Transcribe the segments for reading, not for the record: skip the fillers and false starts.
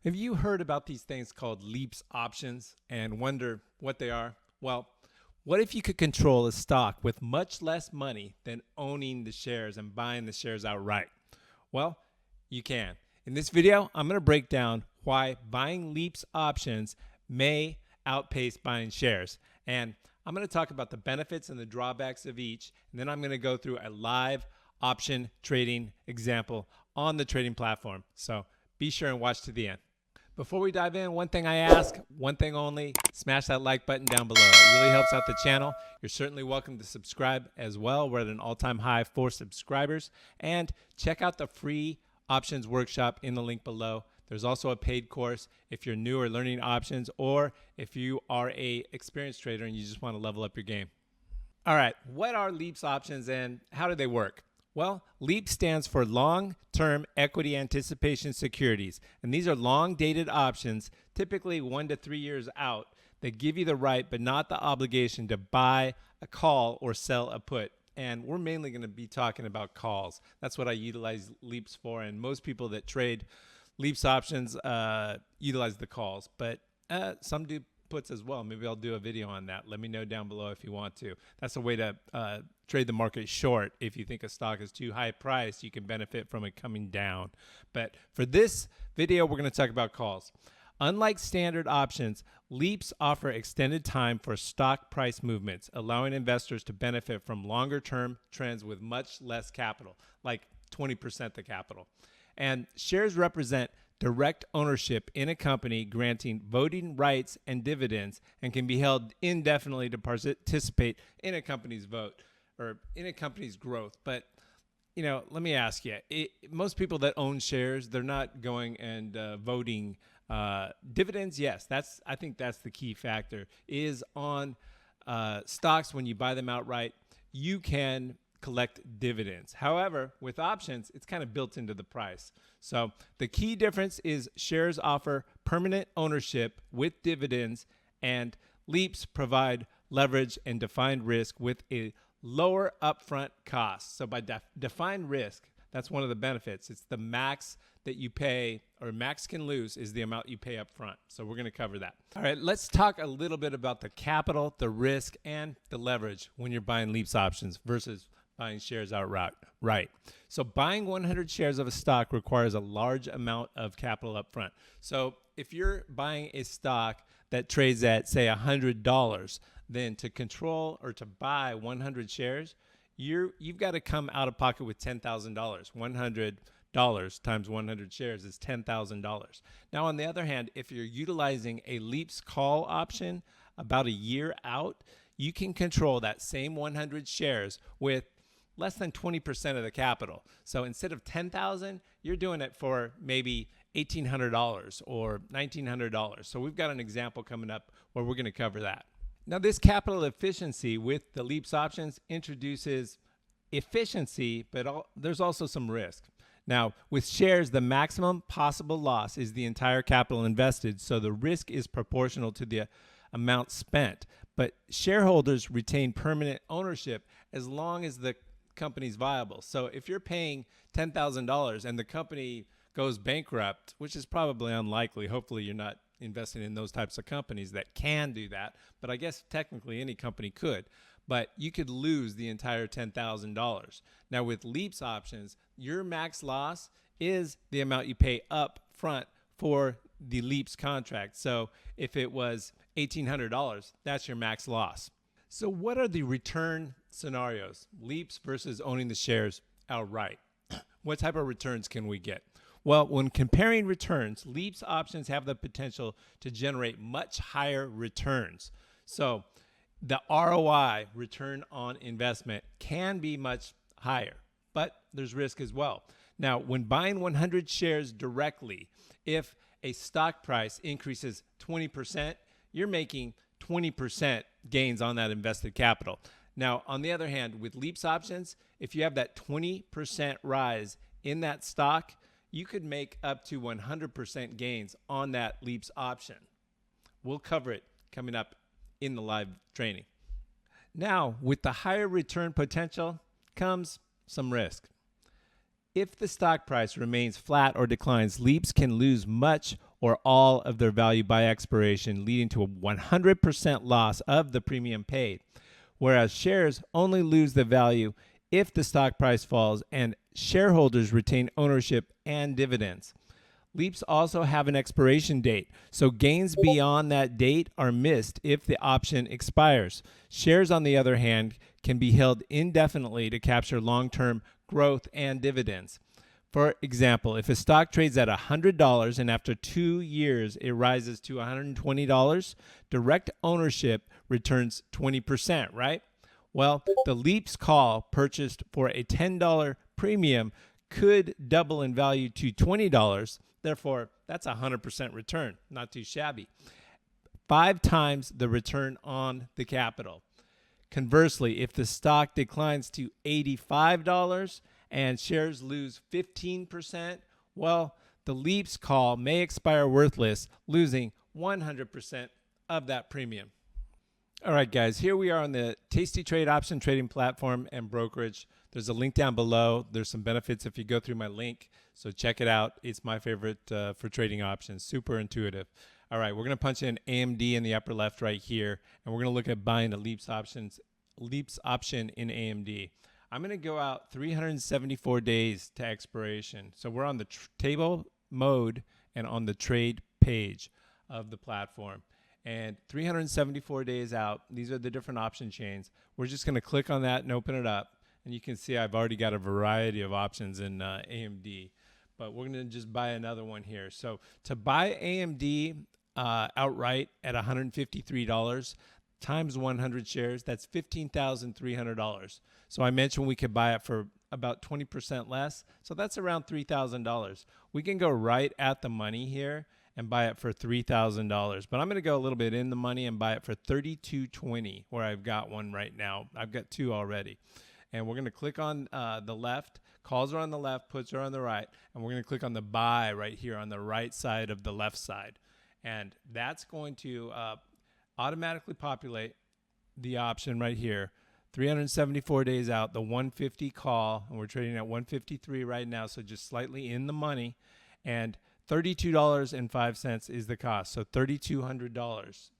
Have you heard about these things called LEAPS options and wonder what they are? Well, what if you could control a stock with much less money than owning the shares and buying the shares outright? Well, you can. In this video, I'm going to break down why buying LEAPS options may outpace buying shares. And I'm going to talk about the benefits and the drawbacks of each. And then I'm going to go through a live option trading example on the trading platform. So be sure and watch to the end. Before we dive in, one thing I ask, one thing only, smash that like button down below. It really helps out the channel. You're certainly welcome to subscribe as well. We're at an all-time high for subscribers. And check out the free options workshop in the link below. There's also a paid course if you're new or learning options, or if you are a experienced trader and you just want to level up your game. All right, what are LEAPS options and how do they work? Well, LEAP stands for Long-Term Equity Anticipation Securities, and these are long-dated options, typically 1 to 3 years out, that give you the right but not the obligation to buy a call or sell a put. And we're mainly going to be talking about calls. That's what I utilize LEAPS for, and most people that trade LEAPS options utilize the calls, but some do puts as well. Maybe I'll do a video on that. Let me know down below if you want to. That's a way to trade the market short. If you think a stock is too high priced, you can benefit from it coming down. But for this video, we're going to talk about calls. Unlike standard options, LEAPS offer extended time for stock price movements, allowing investors to benefit from longer-term trends with much less capital, like 20% the capital. And shares represent direct ownership in a company, granting voting rights and dividends, and can be held indefinitely to participate in a company's vote or in a company's growth. But, you know, let me ask you, most people that own shares, they're not going and voting dividends. Yes, I think that's the key factor, is on stocks. When you buy them outright, you can collect dividends. However, with options, it's kind of built into the price. So the key difference is shares offer permanent ownership with dividends, and LEAPS provide leverage and defined risk with a lower upfront cost. So by defined risk, that's one of the benefits. It's the max that you pay, or max can lose, is the amount you pay up front. So we're going to cover that. All right, let's talk a little bit about the capital, the risk, and the leverage when you're buying LEAPS options versus buying shares outright. Right. So buying 100 shares of a stock requires a large amount of capital up front. So if you're buying a stock that trades at, say, $100, then to control or to buy 100 shares, you've got to come out of pocket with $10,000. $100 times 100 shares is $10,000. Now, on the other hand, if you're utilizing a LEAPS call option about a year out, you can control that same 100 shares with less than 20% of the capital. So instead of $10,000, you're doing it for maybe $1,800 or $1,900. So we've got an example coming up where we're going to cover that. Now, this capital efficiency with the LEAPS options introduces efficiency, but there's also some risk. Now, with shares, the maximum possible loss is the entire capital invested, so the risk is proportional to the amount spent. But shareholders retain permanent ownership as long as the company's viable. So if you're paying $10,000 and the company goes bankrupt, which is probably unlikely, hopefully you're not investing in those types of companies that can do that, but I guess technically any company could, but you could lose the entire $10,000. Now with LEAPS options, your max loss is the amount you pay up front for the LEAPS contract. So if it was $1,800, that's your max loss. So what are the return scenarios, LEAPS versus owning the shares outright? What type of returns can we get? Well, when comparing returns, LEAPS options have the potential to generate much higher returns. So the ROI, return on investment, can be much higher, but there's risk as well. Now, when buying 100 shares directly, if a stock price increases 20%, you're making 20% gains on that invested capital. Now, on the other hand, with LEAPS options, if you have that 20% rise in that stock, you could make up to 100% gains on that LEAPS option. We'll cover it coming up in the live training. Now, with the higher return potential comes some risk. If the stock price remains flat or declines, LEAPS can lose much or all of their value by expiration, leading to a 100% loss of the premium paid. Whereas shares only lose the value if the stock price falls and shareholders retain ownership and dividends. LEAPS also have an expiration date, so gains beyond that date are missed if the option expires. Shares, on the other hand, can be held indefinitely to capture long-term growth and dividends. For example, if a stock trades at $100 and after 2 years it rises to $120, direct ownership returns 20%, right? Well, the LEAPS call purchased for a $10 premium could double in value to $20. Therefore, that's a 100% return. Not too shabby. 5 times the return on the capital. Conversely, if the stock declines to $85 and shares lose 15%, well, the LEAPS call may expire worthless, losing 100% of that premium. All right, guys, here we are on the Tasty Trade option trading platform and brokerage. There's a link down below. There's some benefits if you go through my link, so check it out. It's my favorite for trading options. Super intuitive. All right, we're going to punch in AMD in the upper left right here, and we're going to look at buying a LEAPS option in AMD. I'm going to go out 374 days to expiration. So we're on the table mode and on the trade page of the platform. And 374 days out, these are the different option chains. We're just going to click on that and open it up. And you can see I've already got a variety of options in AMD. But we're going to just buy another one here. So to buy AMD outright at $153 times 100 shares, that's $15,300. So I mentioned we could buy it for about 20% less. So that's around $3,000. We can go right at the money here and buy it for $3,000. But I'm going to go a little bit in the money and buy it for $32.20, where I've got one right now. I've got 2 already. And we're going to click on the left. Calls are on the left, puts are on the right. And we're going to click on the buy right here on the right side of the left side. And that's going to automatically populate the option right here. 374 days out, the 150 call. And we're trading at 153 right now, so just slightly in the money. And $32.05 is the cost. So $3,200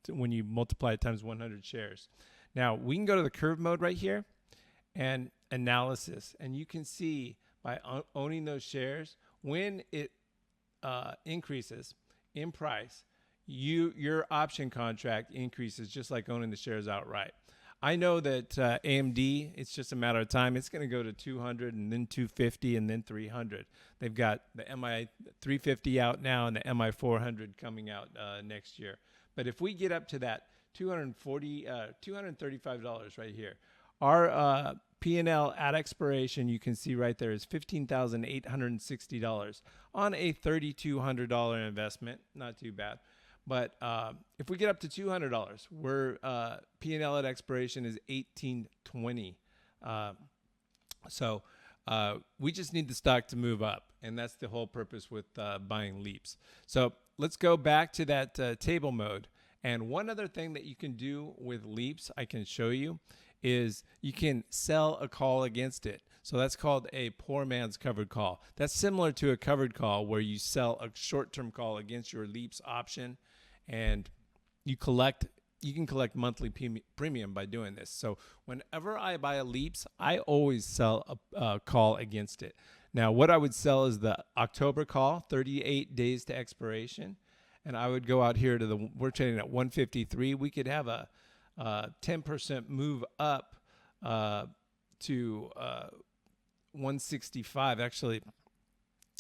when you multiply it times 100 shares. Now, we can go to the curve mode right here and analysis. And you can see by owning those shares, when it increases in price, your option contract increases just like owning the shares outright. I know that AMD, it's just a matter of time. It's going to go to 200 and then 250 and then 300. They've got the MI 350 out now and the MI 400 coming out next year. But if we get up to that $235 right here, our P&L at expiration, you can see right there, is $15,860 on a $3,200 investment. Not too bad. But if we get up to $200, we're P&L at expiration is $1,820. So we just need the stock to move up, and that's the whole purpose with buying LEAPS. So let's go back to that table mode. And one other thing that you can do with LEAPS, I can show you, is you can sell a call against it. So that's called a poor man's covered call. That's similar to a covered call where you sell a short-term call against your LEAPS option, and you can collect monthly premium by doing this. So whenever I buy a LEAPS, I always sell a call against it. Now, what I would sell is the October call, 38 days to expiration. And I would go out here to we're trading at 153. We could have a 10% move up to 165, actually,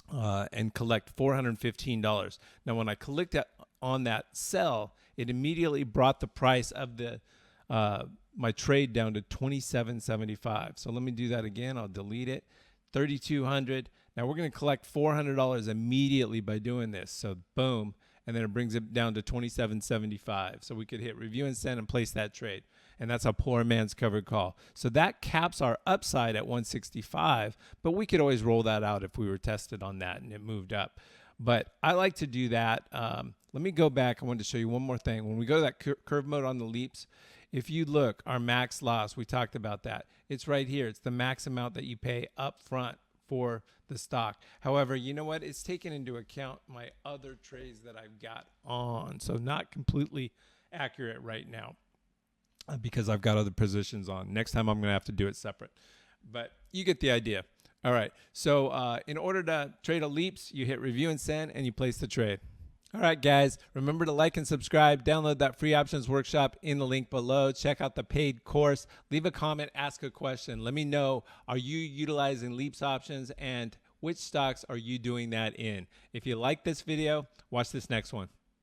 and collect $415. Now, when I clicked on that sell, it immediately brought the price of the my trade down to $27.75. So let me do that again. I'll delete it. $3,200. Now we're going to collect $400 immediately by doing this. So boom, and then it brings it down to $27.75. So we could hit review and send and place that trade. And that's a poor man's covered call. So that caps our upside at 165, but we could always roll that out if we were tested on that and it moved up. But I like to do that. Let me go back. I wanted to show you one more thing. When we go to that curve mode on the LEAPS, if you look, our max loss, we talked about that. It's right here. It's the max amount that you pay up front for the stock. However, you know what? It's taken into account my other trades that I've got on. So not completely accurate right now because I've got other positions on. Next time I'm going to have to do it separate. But you get the idea. All right. So in order to trade a LEAPS, you hit review and send and you place the trade. All right, guys, remember to like and subscribe. Download that free options workshop in the link below. Check out the paid course. Leave a comment, ask a question. Let me know, are you utilizing LEAPS options and which stocks are you doing that in? If you like this video, watch this next one.